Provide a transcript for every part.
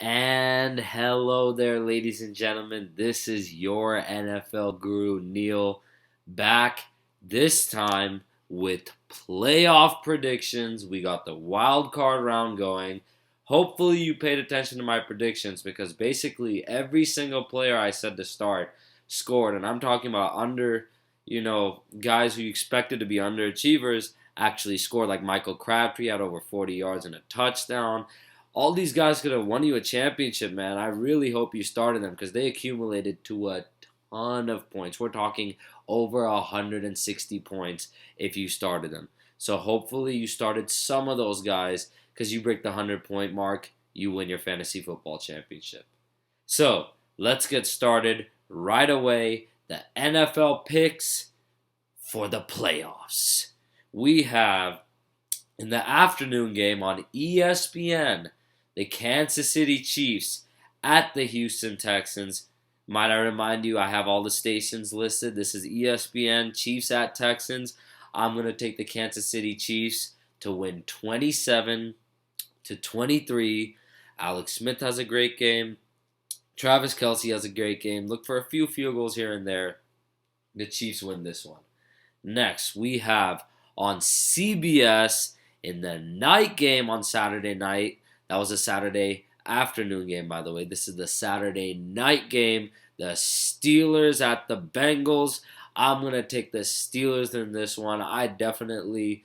And hello there, ladies and gentlemen. This is your NFL guru, Neal, back this time with playoff predictions. We got the wild card round going. Hopefully, you paid attention to my predictions because basically every single player I said to start scored. And I'm talking about guys who you expected to be underachievers actually scored, like Michael Crabtree had over 40 yards and a touchdown. All these guys could have won you a championship, man. I really hope you started them because they accumulated to a ton of points. We're talking over 160 points if you started them. So hopefully you started some of those guys because you break the 100-point mark, you win your fantasy football championship. So let's get started right away. The NFL picks for the playoffs. We have in the afternoon game on ESPN, the Kansas City Chiefs at the Houston Texans. Might I remind you, I have all the stations listed. This is ESPN, Chiefs at Texans. I'm going to take the Kansas City Chiefs to win 27-23. Alex Smith has a great game. Travis Kelce has a great game. Look for a few field goals here and there. The Chiefs win this one. Next, we have on CBS in the night game on Saturday night. That was a Saturday afternoon game, by the way. This is the Saturday night game. The Steelers at the Bengals. I'm going to take the Steelers in this one. I definitely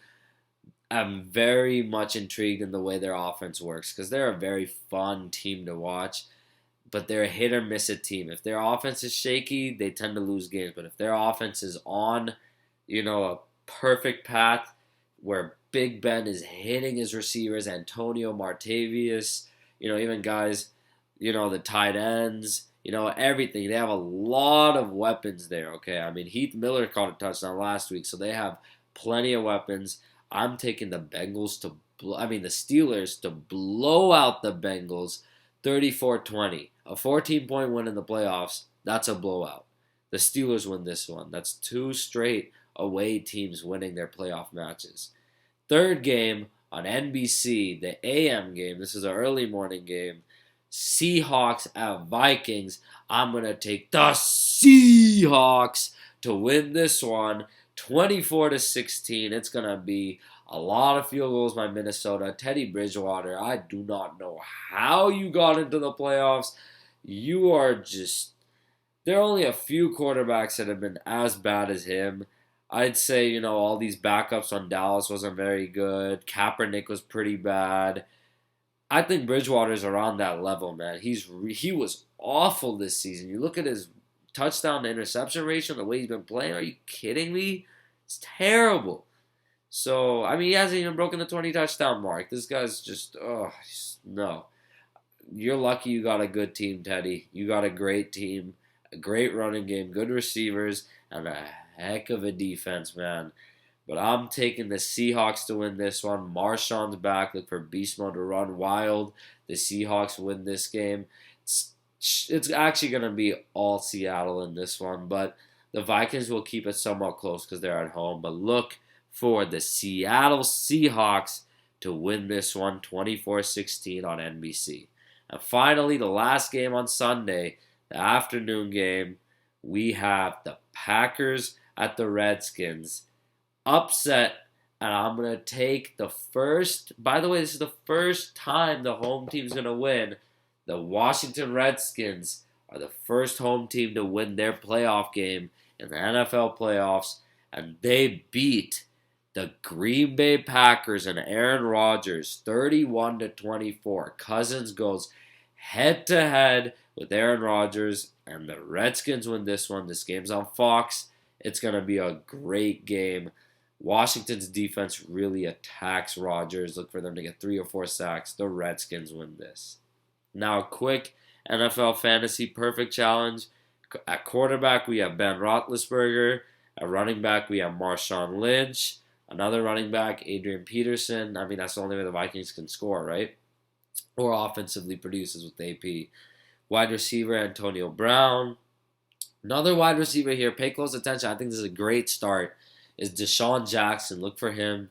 am very much intrigued in the way their offense works because they're a very fun team to watch, but they're a hit or miss it team. If their offense is shaky, they tend to lose games. But if their offense is on, a perfect path where Big Ben is hitting his receivers, Antonio Martavius, even guys, the tight ends, everything. They have a lot of weapons there, okay? I mean, Heath Miller caught a touchdown last week, so they have plenty of weapons. I'm taking the Steelers to blow out the Bengals 34-20. A 14-point win in the playoffs, that's a blowout. The Steelers win this one. That's two straight away teams winning their playoff matches. Third game on NBC, the AM game. This is an early morning game. Seahawks at Vikings. I'm going to take the Seahawks to win this one 24-16. It's going to be a lot of field goals by Minnesota. Teddy Bridgewater, I do not know how you got into the playoffs. There are only a few quarterbacks that have been as bad as him. I'd say, all these backups on Dallas wasn't very good. Kaepernick was pretty bad. I think Bridgewater's around that level, man. He was awful this season. You look at his touchdown to interception ratio, the way he's been playing. Are you kidding me? It's terrible. So, he hasn't even broken the 20 touchdown mark. This guy's no. You're lucky you got a good team, Teddy. You got a great team, a great running game, good receivers, and a heck of a defense, man. But I'm taking the Seahawks to win this one. Marshawn's back. Look for Beast Mode to run wild. The Seahawks win this game. It's actually going to be all Seattle in this one, but the Vikings will keep it somewhat close because they're at home. But look for the Seattle Seahawks to win this one 24-16 on NBC. And finally, the last game on Sunday, the afternoon game, we have the Packers at the Redskins. Upset, and I'm going to take the first, by the way, this is the first time the home team's going to win. The Washington Redskins are the first home team to win their playoff game in the NFL playoffs, and they beat the Green Bay Packers and Aaron Rodgers 31-24. Cousins goes head-to-head with Aaron Rodgers, and the Redskins win this one. This game's on Fox. It's going to be a great game. Washington's defense really attacks Rodgers. Look for them to get 3 or 4 sacks. The Redskins win this. Now, a quick NFL fantasy perfect challenge. At quarterback, we have Ben Roethlisberger. At running back, we have Marshawn Lynch. Another running back, Adrian Peterson. That's the only way the Vikings can score, right? Or offensively produces with AP. Wide receiver, Antonio Brown. Another wide receiver here. Pay close attention. I think this is a great start. Is Desean Jackson. Look for him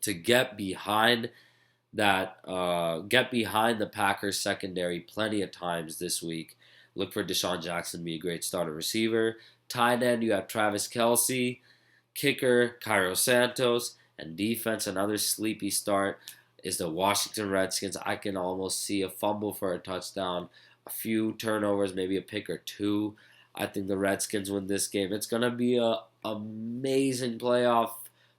to get behind that get behind the Packers secondary plenty of times this week. Look for Desean Jackson to be a great starter receiver. Tight end, you have Travis Kelce. Kicker, Cairo Santos. And defense, another sleepy start is the Washington Redskins. I can almost see a fumble for a touchdown, a few turnovers, maybe a pick or two. I think the Redskins win this game. It's going to be a amazing playoff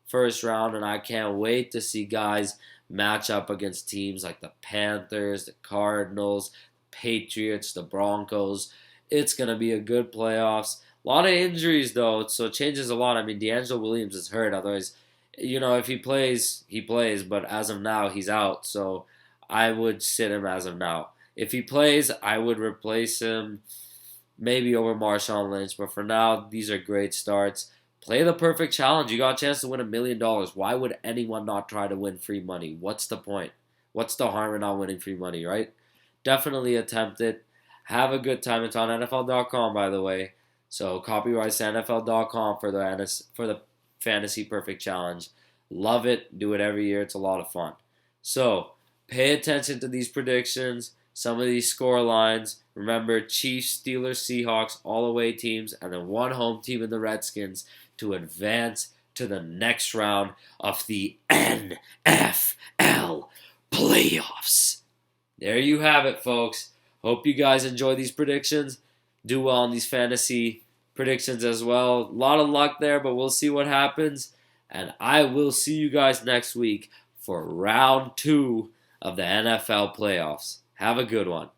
first round, and I can't wait to see guys match up against teams like the Panthers, the Cardinals, Patriots, the Broncos. It's going to be a good playoffs. A lot of injuries, though, so it changes a lot. I mean, D'Angelo Williams is hurt. Otherwise, if he plays, he plays. But as of now, he's out. So I would sit him as of now. If he plays, I would replace him maybe over Marshawn Lynch. But for now, these are great starts. Play the perfect challenge. You got a chance to win $1 million. Why would anyone not try to win free money? What's the point? What's the harm in not winning free money, right? Definitely attempt it. Have a good time. It's on NFL.com, by the way. So copyright to NFL.com for the Fantasy Perfect Challenge. Love it. Do it every year. It's a lot of fun. So pay attention to these predictions, some of these score lines. Remember, Chiefs, Steelers, Seahawks, all away teams, and then one home team in the Redskins to advance to the next round of the NFL playoffs. There you have it, folks. Hope you guys enjoy these predictions. Do well on these fantasy predictions as well. A lot of luck there, but we'll see what happens. And I will see you guys next week for round 2 of the NFL playoffs. Have a good one.